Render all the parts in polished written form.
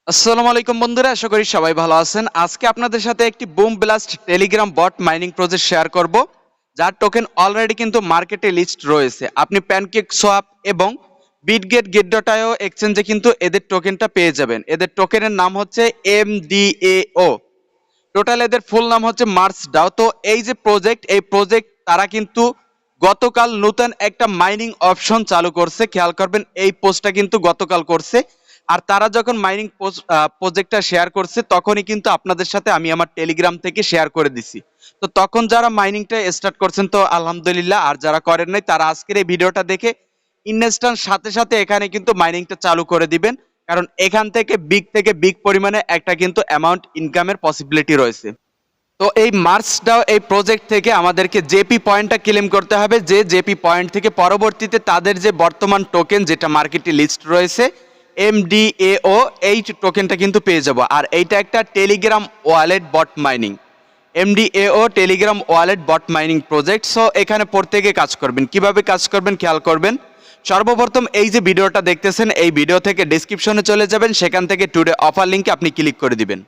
আসসালামু আলাইকুম বন্ধুরা, আশা করি সবাই ভালো আছেন। আজকে আপনাদের সাথে একটি boom blast Telegram bot mining project share করব, যার টোকেন অলরেডি কিন্তু মার্কেটে লিস্ট রয়েছে। আপনি প্যানকেক সোয়াপ এবং বিটগেট গেট.আইও এক্সচেঞ্জে কিন্তু এদের টোকেনটা পেয়ে যাবেন। এদের টোকেনের নাম হচ্ছে MDAO। টোটাল এদের ফুল নাম হচ্ছে মার্স ডাও। তো এই যে প্রজেক্ট, এই প্রজেক্ট তারা কিন্তু গতকাল নতুন একটা মাইনিং অপশন চালু করছে। খেয়াল করবেন, এই পোস্টটা কিন্তু গতকাল করছে। আর তারা যখন মাইনিং প্রজেক্টটা শেয়ার করছে, তখনই কিন্তু আপনাদের সাথে আমি আমার টেলিগ্রাম থেকে শেয়ার করে দিছি। তো তখন যারা মাইনিংটা স্টার্ট করছেন তো আলহামদুলিল্লাহ, আর যারা করেন নাই তারা আজকের এই ভিডিওটা দেখে ইনস্ট্যান্ট সাথে সাথে এখানে কিন্তু মাইনিংটা চালু করে দিবেন। কারণ এখান থেকে বিগ পরিমাণে একটা কিন্তু অ্যামাউন্ট ইনকামের পসিবিলিটি রয়েছে। তো এই মার্চটাও এই প্রজেক্ট থেকে আমাদেরকে জেপি পয়েন্টটা ক্লেম করতে হবে, যে জেপি পয়েন্ট থেকে পরবর্তীতে তাদের যে বর্তমান টোকেন যেটা মার্কেটে লিস্ট রয়েছে MDAO, এই টোকেনটা কিন্তু পেয়ে যাব। আর এইটা একটা Telegram wallet bot mining, MDAO Telegram wallet bot mining project. So এখানে প্রত্যেকে কাজ করবেন। কিভাবে কাজ করবেন খেয়াল করবেন। সর্বপ্রথম এই যে ভিডিওটা দেখতেছেন, এই ভিডিও থেকে ডেসক্রিপশনে চলে যাবেন, সেখান থেকে টুডে অফার লিঙ্কে আপনি ক্লিক করে দিবেন।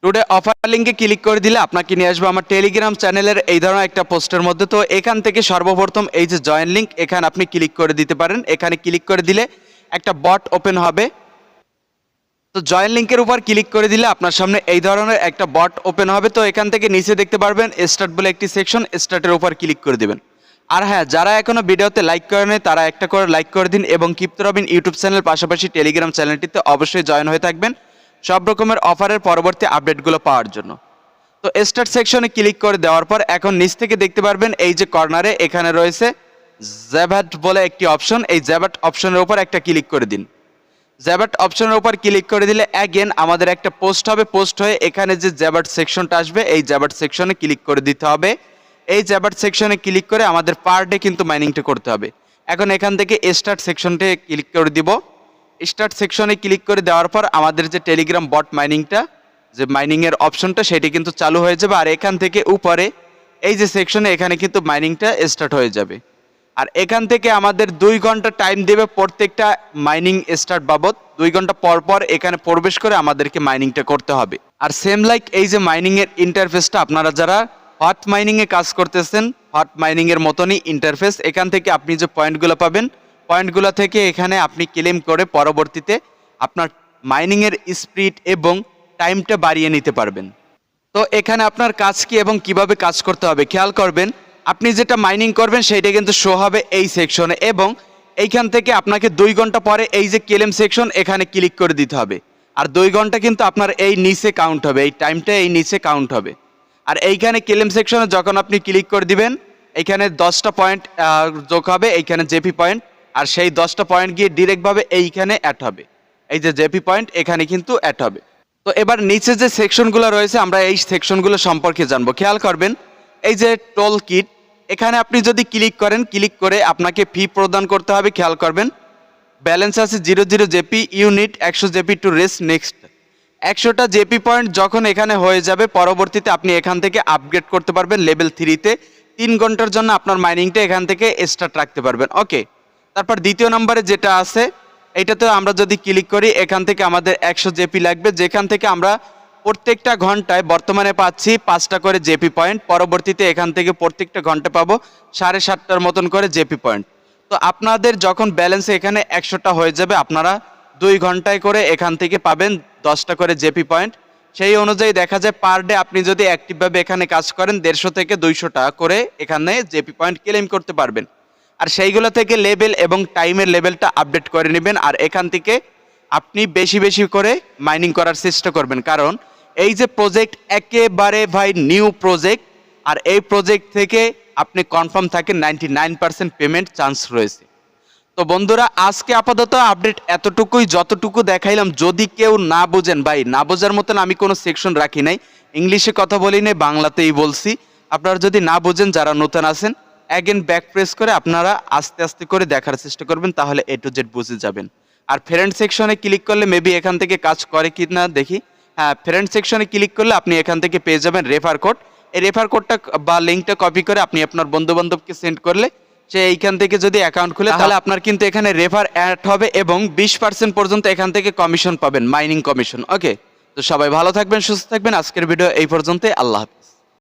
টুডে অফার লিঙ্কে ক্লিক করে দিলে আপনাকে নিয়ে আসবে আমার টেলিগ্রাম চ্যানেলের এই ধরনের একটা পোস্টের মধ্যে। তো এখান থেকে সর্বপ্রথম এই যে জয়েন লিঙ্ক, এখানে আপনি ক্লিক করে দিতে পারেন। এখানে ক্লিক করে দিলে একটা বট ওপেন হবে। তো জয়েন লিঙ্কের উপর ক্লিক করে দিলে আপনার সামনে এই ধরনের একটা বট ওপেন হবে। তো এখান থেকে নিচে দেখতে পারবেন স্টার্ট বলে একটি সেকশন, স্টার্টের উপর ক্লিক করে দিবেন। আর হ্যাঁ, যারা এখনো ভিডিওতে লাইক করেন তারা একটা করে লাইক করে দিন এবং কিপ্ত রবিন ইউটিউব চ্যানেল পাশাপাশি টেলিগ্রাম চ্যানেলটিতে অবশ্যই জয়েন হয়ে থাকবেন সব রকমের অফারের পরবর্তী আপডেটগুলো পাওয়ার জন্য। তো স্টার্ট সেকশনে ক্লিক করে দেওয়ার পর এখন নিচ থেকে দেখতে পারবেন এই যে কর্নারে এখানে রয়েছে জ্যাভাট বলে একটি অপশন। এই জ্যাভাট অপশনের উপর একটা ক্লিক করে দিন। জ্যাভাট অপশনের উপর ক্লিক করে দিলে অ্যাগেন আমাদের একটা পোস্ট হবে। পোস্ট হয়ে এখানে যে জ্যাভাট সেকশনটা আসবে, এই জ্যাভাট সেকশনে ক্লিক করে দিতে হবে। এই জ্যাভাট সেকশনে ক্লিক করে আমাদের পার ডে কিন্তু মাইনিংটা করতে হবে। এখন এখান থেকে স্টার্ট সেকশনটা ক্লিক করে দিব। স্টার্ট সেকশনে ক্লিক করে দেওয়ার পর আমাদের যে টেলিগ্রাম বট মাইনিংটা, যে মাইনিংয়ের অপশনটা, সেটি কিন্তু চালু হয়ে যাবে। আর এখান থেকে উপরে এই যে সেকশনে, এখানে কিন্তু মাইনিংটা স্টার্ট হয়ে যাবে। আর এখান থেকে আমাদের 2 ঘন্টা টাইম দেবে প্রত্যেকটা মাইনিং স্টার্ট বাবদ। 2 ঘন্টা পর পর এখানে প্রবেশ করে আমাদেরকে মাইনিংটা করতে হবে। আর সেম লাইক এই যে মাইনিংয়ের ইন্টারফেসটা, আপনারা যারা হট মাইনিংয়ে কাজ করতেছেন, হট মাইনিংয়ের মতনই ইন্টারফেস। এখান থেকে আপনি যে পয়েন্টগুলো পাবেন, পয়েন্টগুলো থেকে এখানে আপনি ক্লেম করে পরবর্তীতে আপনার মাইনিংয়ের স্পিড এবং টাইমটা বাড়িয়ে নিতে পারবেন। তো এখানে আপনার কাজ কি এবং কিভাবে কাজ করতে হবে খেয়াল করবেন। আপনি যেটা মাইনিং করবেন সেইটা কিন্তু শো হবে এই সেকশনে, এবং এইখান থেকে আপনাকে 2 ঘন্টা পরে এই যে ক্লেম সেকশন, এখানে ক্লিক করে দিতে হবে। আর 2 ঘন্টা কিন্তু আপনার এই নিচে কাউন্ট হবে, এই টাইমটা এই নিচে কাউন্ট হবে। আর এইখানে ক্লেম সেকশনে যখন আপনি ক্লিক করে দিবেন, এইখানে 10টা পয়েন্ট যোগ হবে, এইখানে জেপি পয়েন্ট। আর সেই 10টা পয়েন্ট গিয়ে ডিরেক্টভাবে এইখানে অ্যাড হবে। এই যে জেপি পয়েন্ট এখানে কিন্তু অ্যাড হবে। তো এবার নিচে যে সেকশনগুলো রয়েছে, আমরা এই সেকশনগুলো সম্পর্কে জানবো। খেয়াল করবেন এই যে টোল কিট, এখানে আপনি যদি ক্লিক করেন, ক্লিক করে আপনাকে ফি প্রদান করতে হবে। খেয়াল করবেন ব্যালেন্স আছে 00 JP, unit 100 JP to race next. 100টা জেপি পয়েন্ট যখন এখানে হয়ে যাবে, পরবর্তীতে আপনি এখান থেকে আপগ্রেড করতে পারবেন লেভেল 3-তে। 3 ঘন্টার জন্য আপনার মাইনিংটা এখান থেকে স্টার্ট রাখতে পারবেন। ওকে, তারপর দ্বিতীয় নম্বরে যেটা আছে, এইটাতে আমরা যদি ক্লিক করি, এখান থেকে আমাদের 100 জেপি লাগবে, যেখান থেকে আমরা প্রত্যেকটা ঘন্টায় বর্তমানে পাচ্ছি 5টা করে জেপি পয়েন্ট। পরবর্তীতে এখান থেকে প্রত্যেকটা ঘন্টা পাবো 7.5টার মতন করে জেপি পয়েন্ট। তো আপনাদের যখন ব্যালেন্স এখানে 100টা হয়ে যাবে, আপনারা 2 ঘন্টায় করে এখান থেকে পাবেন 10টা করে জেপি পয়েন্ট। সেই অনুযায়ী দেখা যায় পার ডে আপনি যদি অ্যাক্টিভভাবে এখানে কাজ করেন, 150 থেকে 200 টাকা করে এখানে জেপি পয়েন্ট ক্লেম করতে পারবেন। আর সেইগুলো থেকে লেভেল এবং টাইমের লেভেলটা আপডেট করে নেবেন। আর এখান থেকে আপনি বেশি বেশি করে মাইনিং করার চেষ্টা করবেন, কারণ এই যে প্রজেক্ট একেবারে ভাই নিউ প্রজেক্ট। আর এই প্রজেক্ট থেকে আপনি কনফার্ম থাকেন 99% পেমেন্ট চান্স রয়েছে। তো বন্ধুরা, আজকে আপাতত আপডেট এতটুকুই, যতটুকু দেখাইলাম। যদি কেউ না বোঝেন, ভাই না বোঝার মতন আমি কোনো সেকশন রাখি নাই, ইংলিশে কথা বলি নাই, বাংলাতেই বলছি। আপনারা যদি না বোঝেন, যারা নতুন আছেন, অ্যাগেন ব্যাক প্রেস করে আপনারা আস্তে আস্তে করে দেখার চেষ্টা করবেন, তাহলে A to Z বুঝে যাবেন। আর ফ্রেন্ড সেকশনে ক্লিক করলে মেবি এখান থেকে কাজ করে কি না দেখি। হ্যাঁ, ফ্রেন্ড সেকশনে ক্লিক করলে আপনি এখান থেকে পেয়ে যাবেন রেফার কোড। এই রেফার কোডটা বা লিঙ্কটা কপি করে আপনি আপনার বন্ধু বান্ধবকে সেন্ড করলে সে এইখান থেকে যদি অ্যাকাউন্ট খুলে তাহলে আপনার কিন্তু এখানে রেফার অ্যাড হবে এবং 20% পর্যন্ত এখান থেকে কমিশন পাবেন, মাইনিং কমিশন। ওকে, তো সবাই ভালো থাকবেন, সুস্থ থাকবেন। আজকের ভিডিও এই পর্যন্তই। আল্লাহ হাফেজ।